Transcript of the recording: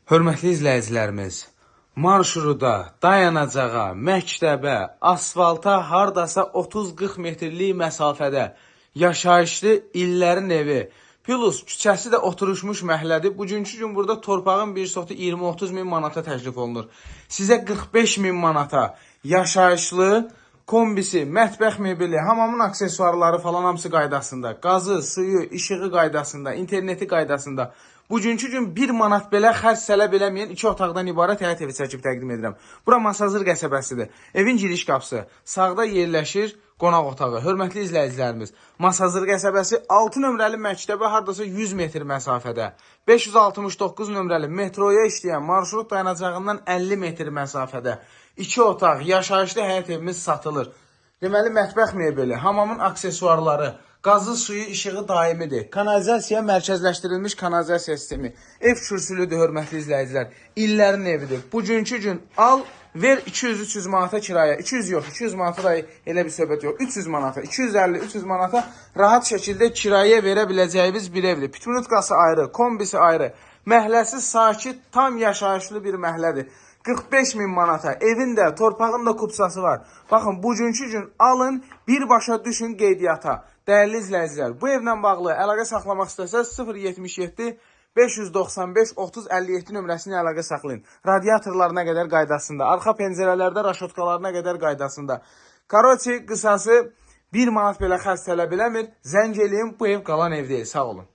Hörmətli izləyicilərimiz, marşruda, dayanacağa, məktəbə, asfalta hardasa 30-40 metrlik məsafədə yaşayışlı illərin evi, plus küçəsi də oturuşmuş məhəllədir. Bugünkü gün burada torpağın bir sotu 20-30 min manata təklif olunur. Sizə 45 min manata yaşayışlı, kombisi, mətbəx mebeli, hamamın aksesuarları falan hamısı qaydasında, qazı, suyu, işığı qaydasında, interneti qaydasında. Bugünkü gün 1 manat belə xərc sələb eləməyən 2 otaqdan ibarət həyət evi çəkib təqdim edirəm. Bura Masazır qəsəbəsidir. Evin giriş qapısı. Sağda yerləşir qonaq otağı. Hörmətli izləyicilərimiz, Masazır qəsəbəsi 6 nömrəli məktəbə hardasa 100 metr məsafədə. 569 nömrəli metroya işləyən marşrut dayanacağından 50 metr məsafədə. 2 otaq, yaşayışlı həyət evimiz satılır. Deməli, mətbəx mebeli, hamamın aksesuarları, qazı, suyu, işığı daimidir. Kanalizasiya, mərkəzləşdirilmiş kanalizasiya sistemi. Ev kürsülüdür, hörmətli izləyicilər. İllərin evidir. Bugünkü gün al, ver 200-300 manata kiraya. 200 yox, 200 manata da elə bir söhbət yox. 300 manata, 250-300 manata rahat şəkildə kiraya verə biləcəyimiz bir evdir. Pitmunutkası ayrı, kombisi ayrı. Məhəlləsi sakit, tam yaşayışlı bir məhəllədir. 45 min manata, evin də, torpağın da kupsası var. Baxın, bugünkü gün alın, birbaşa düşün qeydiyyata. Dəyərli izləyicilər, bu evlə bağlı əlaqə saxlamaq istəsəz 077 595 30 57 nömrəsini əlaqə saxlayın. Radiatorlarına qədər qaydasında, arxa pəncərələrdə raşotkalarına qədər qaydasında. Karoçi qısası 1 manat belə xərc tələb eləmir. Zəng eləyin, bu ev qalan ev deyil. Sağ olun.